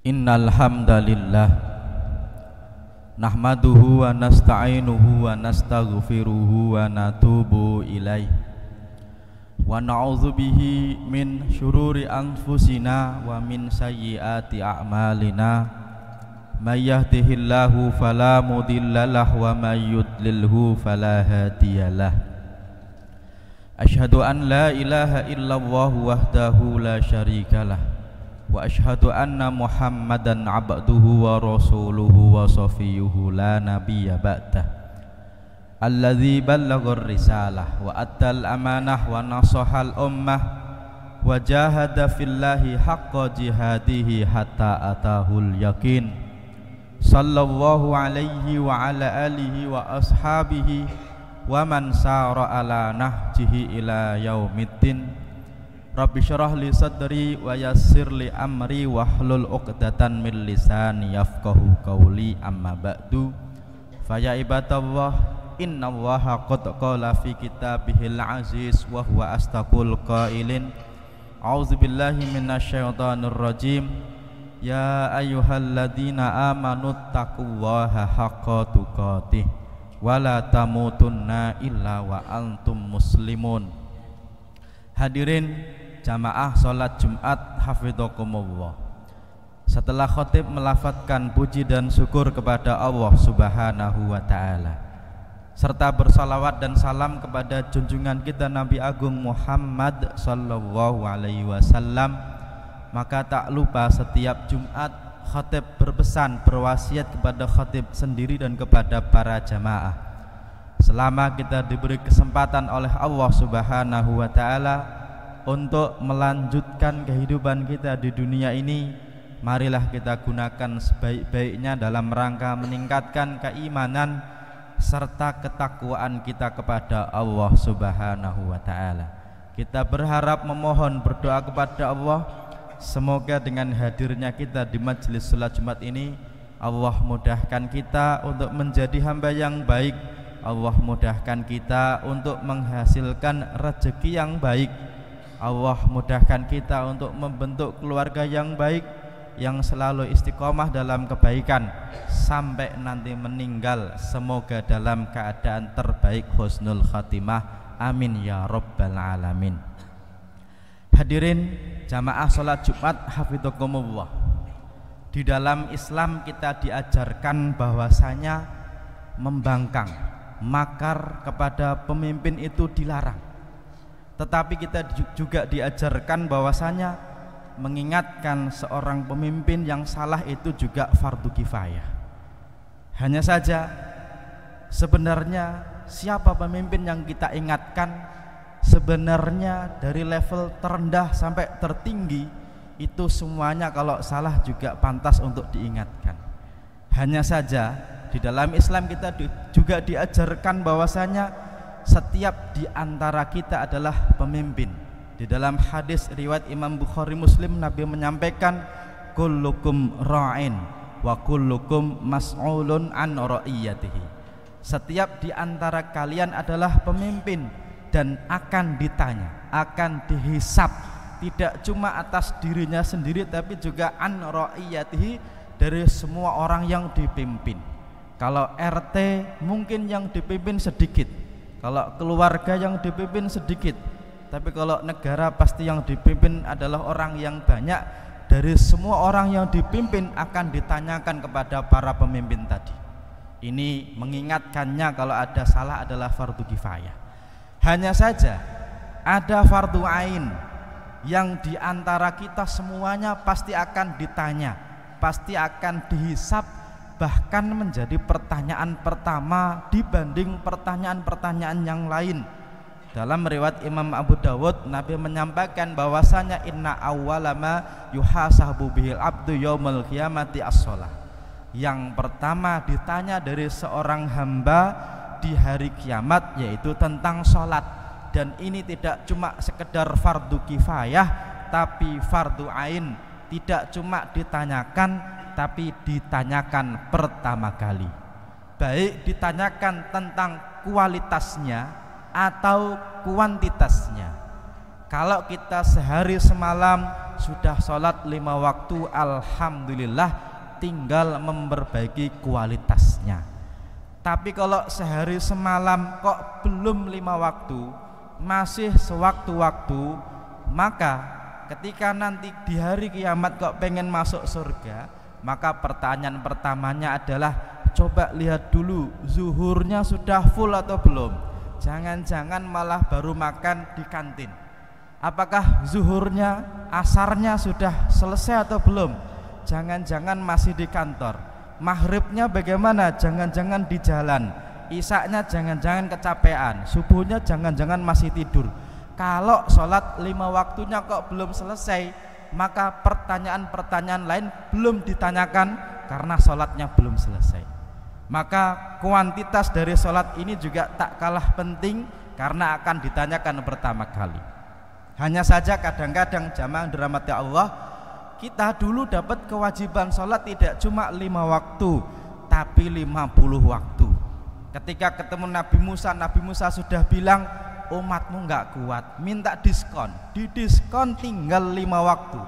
Innal hamdalillah nahmaduhu wa nasta'inuhu wa nastaghfiruhu wa natubu ilaih wa na'udzu bihi min syururi anfusina wa min sayyiati a'malina may yahdihillahu fala mudhillalah wa may yudlilhu fala hadiyalah. Asyhadu an la ilaha illallah wahdahu la syarikalah wa asyhadu anna Muhammadan abduhu wa rasuluhu wa safiyuhu la nabiyya ba'dah alladzi ballaghar risalah wa addal amanah wa nasahal ummah wa jahada fillahi haqqa jihadihi hatta atahul yakin sallallahu alaihi wa ala alihi wa ashabihi wa man sara ala nahjihi ila yaumiddin. Rabbi syarah li sadri wa yassir li amri wahlul 'uqdatan min lisani yafqahu qawli, amma ba'du. Fa ya ibadallah, innallaha qad qala fi kitabihil aziz wa huwa astaqul qailin a'udzubillahi minasyaitonir rajim. Ya ayyuhalladzina amanu taqullaha haqqa tuqatih wa la tamutunna illa wa antum muslimun. Hadirin jamaah sholat Jumat hafidhakumullah. Setelah khotib melafadzkan puji dan syukur kepada Allah subhanahu wa ta'ala, serta bersalawat dan salam kepada junjungan kita Nabi Agung Muhammad sallallahu alaihi wasallam, maka tak lupa setiap Jumat khotib berpesan, berwasiat kepada khotib sendiri dan kepada para jamaah, selama kita diberi kesempatan oleh Allah subhanahu wa ta'ala untuk melanjutkan kehidupan kita di dunia ini, marilah kita gunakan sebaik-baiknya dalam rangka meningkatkan keimanan serta ketakwaan kita kepada Allah subhanahu wa ta'ala. Kita berharap, memohon, berdoa kepada Allah, semoga dengan hadirnya kita di majelis salat Jumat ini, Allah mudahkan kita untuk menjadi hamba yang baik, Allah mudahkan kita untuk menghasilkan rezeki yang baik, Allah mudahkan kita untuk membentuk keluarga yang baik, yang selalu istiqomah dalam kebaikan sampai nanti meninggal, semoga dalam keadaan terbaik, husnul khatimah, amin ya rabbal alamin. Hadirin jamaah sholat Jumat hafidhakumullah, di dalam Islam kita diajarkan bahwasanya membangkang, makar kepada pemimpin itu dilarang. Tetapi kita juga diajarkan bahwasanya mengingatkan seorang pemimpin yang salah itu juga fardu kifayah. Hanya saja sebenarnya siapa pemimpin yang kita ingatkan, sebenarnya dari level terendah sampai tertinggi itu semuanya kalau salah juga pantas untuk diingatkan. Hanya saja di dalam Islam kita juga diajarkan bahwasanya setiap di antara kita adalah pemimpin. Di dalam hadis riwayat Imam Bukhari Muslim, Nabi menyampaikan kullukum ra'in wa kullukum mas'ulun an ra'iyatihi. Setiap di antara kalian adalah pemimpin dan akan ditanya, akan dihisab, tidak cuma atas dirinya sendiri tapi juga an ra'iyatihi, dari semua orang yang dipimpin. Kalau RT mungkin yang dipimpin sedikit, kalau keluarga yang dipimpin sedikit, tapi kalau negara pasti yang dipimpin adalah orang yang banyak. Dari semua orang yang dipimpin akan ditanyakan kepada para pemimpin tadi. Ini mengingatkannya kalau ada salah adalah fardu kifayah. Hanya saja ada fardu ain yang diantara kita semuanya pasti akan ditanya, pasti akan dihisab, bahkan menjadi pertanyaan pertama dibanding pertanyaan-pertanyaan yang lain. Dalam riwayat Imam Abu Dawud, Nabi menyampaikan bahwasanya inna awwala ma yuhasabu bihil abdu yaumul qiyamati as-shalah. Yang pertama ditanya dari seorang hamba di hari kiamat yaitu tentang sholat. Dan ini tidak cuma sekedar fardu kifayah tapi fardu ain, tidak cuma ditanyakan tapi ditanyakan pertama kali. Baik ditanyakan tentang kualitasnya atau kuantitasnya. Kalau kita sehari semalam sudah sholat 5 waktu, alhamdulillah, tinggal memperbaiki kualitasnya. Tapi kalau sehari semalam kok belum 5 waktu, masih sewaktu-waktu, maka ketika nanti di hari kiamat kok pengen masuk surga, maka pertanyaan pertamanya adalah coba lihat dulu zuhurnya sudah full atau belum. Jangan-jangan malah baru makan di kantin. Apakah zuhurnya, asarnya sudah selesai atau belum? Jangan-jangan masih di kantor. Maghribnya bagaimana? Jangan-jangan di jalan. Isaknya jangan-jangan kecapean. Subuhnya jangan-jangan masih tidur. Kalau sholat 5 waktunya kok belum selesai, maka pertanyaan-pertanyaan lain belum ditanyakan karena sholatnya belum selesai. Maka kuantitas dari sholat ini juga tak kalah penting karena akan ditanyakan pertama kali. Hanya saja kadang-kadang jamaah yang dirahmati Allah, kita dulu dapat kewajiban sholat tidak cuma 5 waktu, tapi 50 waktu. Ketika ketemu Nabi Musa sudah bilang, umatmu nggak kuat, minta diskon, didiskon tinggal 5 waktu.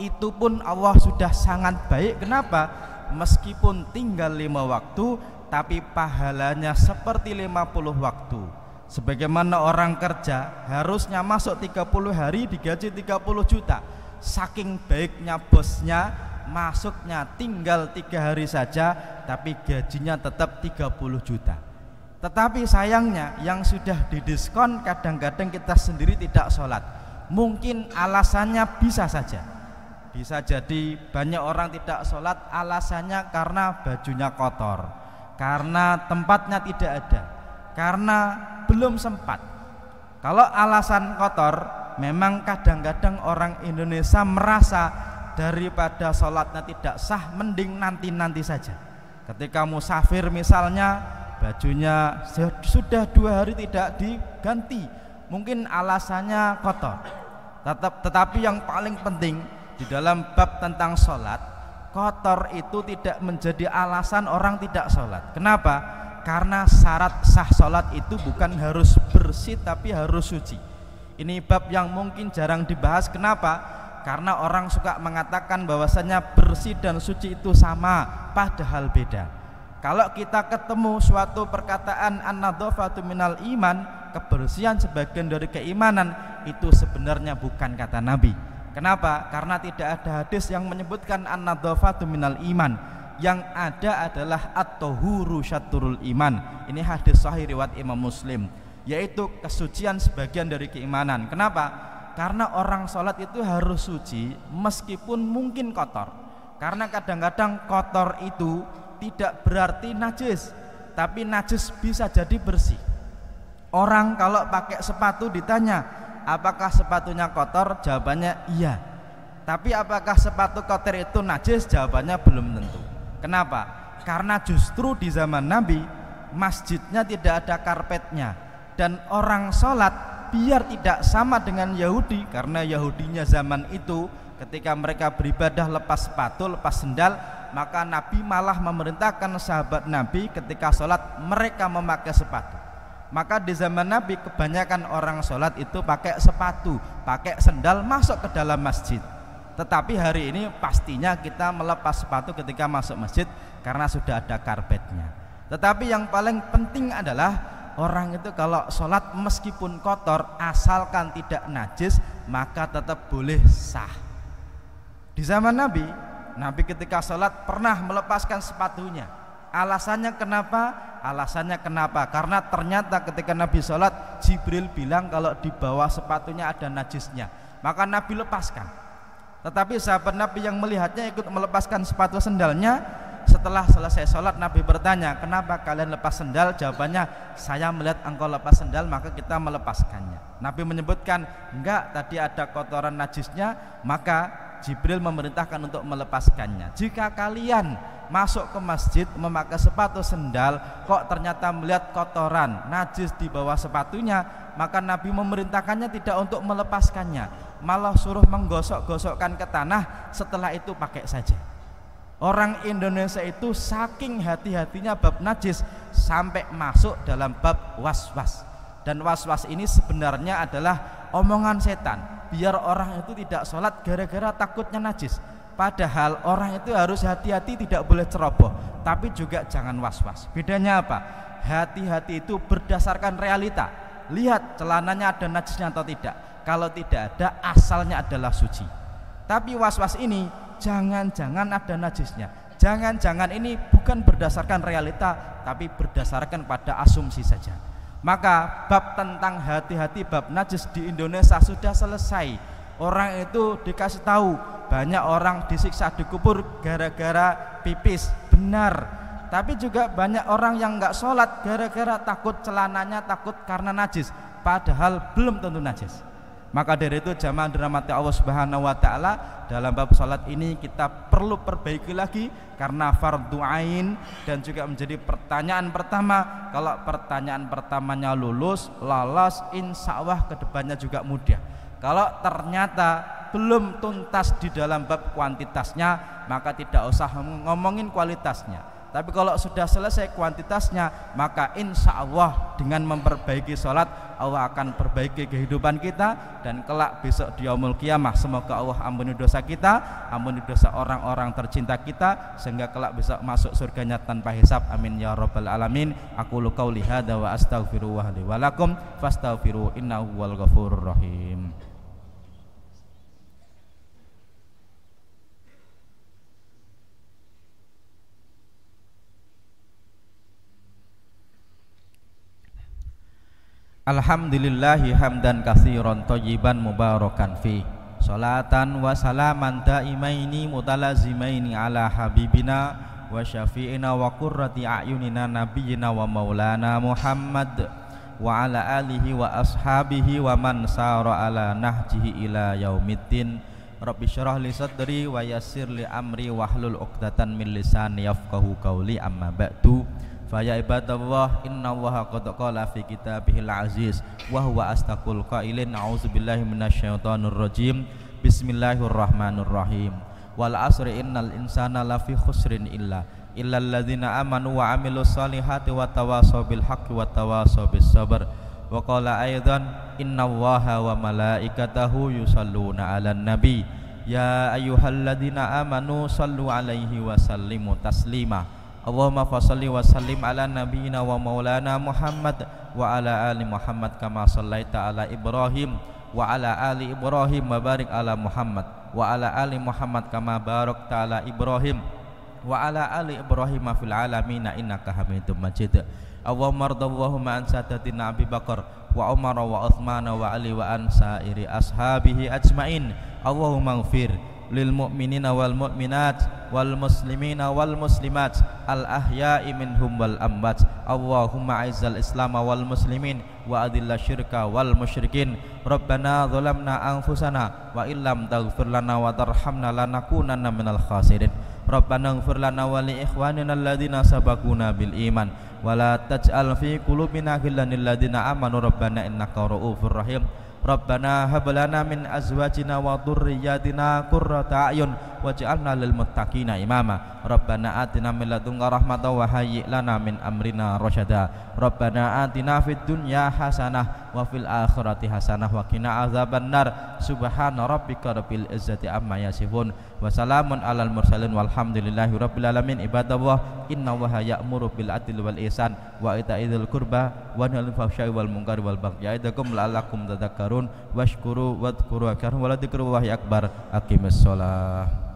Itu pun Allah sudah sangat baik. Kenapa? Meskipun tinggal 5 waktu, tapi pahalanya seperti 50 waktu. Sebagaimana orang kerja harusnya masuk 30 hari digaji 30 juta. Saking baiknya bosnya, masuknya tinggal 3 hari saja, tapi gajinya tetap 30 juta. Tetapi sayangnya yang sudah didiskon kadang-kadang kita sendiri tidak sholat. Mungkin alasannya bisa saja, bisa jadi banyak orang tidak sholat alasannya karena bajunya kotor, karena tempatnya tidak ada, karena belum sempat. Kalau alasan kotor, memang kadang-kadang orang Indonesia merasa daripada sholatnya tidak sah, mending nanti-nanti saja. Ketika musafir misalnya, bajunya sudah 2 hari tidak diganti, mungkin alasannya kotor. Tetapi yang paling penting di dalam bab tentang sholat, kotor itu tidak menjadi alasan orang tidak sholat. Kenapa? Karena syarat sah sholat itu bukan harus bersih tapi harus suci. Ini bab yang mungkin jarang dibahas. Kenapa? Karena orang suka mengatakan bahwasanya bersih dan suci itu sama, padahal beda. Kalau kita ketemu suatu perkataan an-nadhafatu minal iman, kebersihan sebagian dari keimanan, itu sebenarnya bukan kata Nabi. Kenapa? Karena tidak ada hadis yang menyebutkan an-nadhafatu minal iman. Yang ada adalah at-tahuru syatrul iman. Ini hadis sahih riwayat Imam Muslim, yaitu kesucian sebagian dari keimanan. Kenapa? Karena orang sholat itu harus suci meskipun mungkin kotor. Karena kadang-kadang kotor itu tidak berarti najis, tapi najis bisa jadi bersih. Orang kalau pakai sepatu ditanya, apakah sepatunya kotor? Jawabannya iya. Tapi apakah sepatu kotor itu najis? Jawabannya belum tentu. Kenapa? Karena justru di zaman Nabi masjidnya tidak ada karpetnya, dan orang sholat biar tidak sama dengan Yahudi, karena Yahudinya zaman itu ketika mereka beribadah lepas sepatu, lepas sendal, maka Nabi malah memerintahkan sahabat Nabi ketika sholat mereka memakai sepatu. Maka di zaman Nabi kebanyakan orang sholat itu pakai sepatu, pakai sendal masuk ke dalam masjid. Tetapi hari ini pastinya kita melepas sepatu ketika masuk masjid karena sudah ada karpetnya. Tetapi yang paling penting adalah orang itu kalau sholat meskipun kotor, asalkan tidak najis, maka tetap boleh sah. Di zaman Nabi, Nabi ketika sholat pernah melepaskan sepatunya. Alasannya kenapa? Karena ternyata ketika Nabi sholat, Jibril bilang kalau di bawah sepatunya ada najisnya, maka Nabi lepaskan. Tetapi sahabat Nabi yang melihatnya ikut melepaskan sepatu sendalnya. Setelah selesai sholat, Nabi bertanya, kenapa kalian lepas sendal? Jawabannya, saya melihat engkau lepas sendal maka kita melepaskannya. Nabi menyebutkan, enggak, tadi ada kotoran najisnya, maka Jibril memerintahkan untuk melepaskannya. Jika kalian masuk ke masjid memakai sepatu sendal, kok ternyata melihat kotoran najis di bawah sepatunya, maka Nabi memerintahkannya tidak untuk melepaskannya, malah suruh menggosok-gosokkan ke tanah, setelah itu pakai saja. Orang Indonesia itu saking hati-hatinya bab najis sampai masuk dalam bab was-was. Dan was-was ini sebenarnya adalah omongan setan. biar orang itu tidak sholat gara-gara takutnya najis. Padahal orang itu harus hati-hati, tidak boleh ceroboh, tapi juga jangan was-was. Bedanya apa? Hati-hati itu berdasarkan realita. Lihat celananya ada najisnya atau tidak. Kalau tidak ada, asalnya adalah suci. Tapi was-was ini jangan-jangan ada najisnya. Jangan-jangan ini bukan berdasarkan realita, tapi berdasarkan pada asumsi saja. Maka bab tentang hati-hati, bab najis di Indonesia sudah selesai. Orang itu dikasih tahu, banyak orang disiksa dikubur gara-gara pipis, benar. Tapi juga banyak orang yang nggak sholat gara-gara takut celananya, takut karena najis, padahal belum tentu najis. Maka dari itu jamaah dirahmati Allah Subhanahu wa taala, dalam bab sholat ini kita perlu perbaiki lagi karena fardu ain, dan juga menjadi pertanyaan pertama. Kalau pertanyaan pertamanya lolos, insya Allah kedepannya juga mudah. Kalau ternyata belum tuntas di dalam bab kuantitasnya, maka tidak usah ngomongin kualitasnya. Tapi kalau sudah selesai kuantitasnya, maka insya Allah dengan memperbaiki sholat, Allah akan perbaiki kehidupan kita. Dan kelak besok di yaumul qiyamah, semoga Allah ampuni dosa kita, ampuni dosa orang-orang tercinta kita, sehingga kelak besok masuk surganya tanpa hisab. Amin ya rabbal alamin. Aqulu qauli hadza wa astaghfirullah li wa lakum fastaghfiru innahu huwal ghafurur rahim. Alhamdulillahi hamdan katsiran thayyiban mubarakan fi, salatan wa salaman daimaini mutalazimaini ala habibina wa syafi'ina wa qurrati a'yunina nabiyyina wa maulana Muhammad wa ala alihi wa ashabihi wa man sara ala nahjihi ila yaumiddin. Rabbi syrah li sadri wa yassir li amri wahlul 'uqdatan min lisani yafqahu qawli. Amma ba'du. Faya ibadallah, innallaha qad qala fi kitabihil aziz wa huwa astaqul qailin a'udzubillahi minasyaitonir rajim. Bismillahirrahmanirrahim. Wal asri innal insana lafi khusrin illal ladzina amanu wa amilus solihati wa tawasaw bil haqqi wa tawasaw bis sabr. Wa qala aidan innallaha wa malaikatahu yusalluna 'alan nabi ya ayyuhalladzina amanu sallu 'alaihi wa sallimu taslima. Allahumma fassalli wa sallim ala nabiyyina wa maulana Muhammad wa ala ali Muhammad kama sallaita ala Ibrahim wa ala ali Ibrahim wa barik ala Muhammad wa ala ali Muhammad kama barakta ala Ibrahim wa ala ali Ibrahim fil alamin innaka Hamidum Majid. Allahumma ardallahumma an sadatina Abi Bakar wa Umar wa Uthman wa Ali wa an sairi ashabihi ajmain. Allahumma ighfir lil mu'minina wal mu'minat wal muslimina wal muslimat al ahya'i minhum wal amwat. Allahumma aizzal islam wal muslimin wa adilla syirka wal musyrikin. Rabbana zalamna anfusana wa illam taghfir lana wa tarhamna lanakunanna minal khasirin. Rabbana ighfir lana wa li ikhwanina alladhina sabaquna bil iman wa la taj'al fi qulubina ghillan lil ladzina amanu rabbana innaka ra'ufur rahim. Rabbana hab lana min azwajina wa dhurriyyatina qurrata a'yun waj'alna lil muttaqina imama. Rabbana atina min ladunka rahmatan wa hayyi' lana min amrina rasyada. Rabbana atina fid dunya hasanah wa fil akhirati hasanah wa qina azabannar. Subhana rabbika rabbil izzati amma yasifun wa salamun alal mursalin walhamdulillahi rabbil alamin. Ibadallah, innallaha ya'muru bil adli wal ihsan wa ita'idzil qurba wa yanha 'anil fahsya'i wal munkari wal baghi ya'idukum la'allakum tadhakkarun washkuru wadhkuru akbar wa la dzikrullahi akbar. Aqimissalah.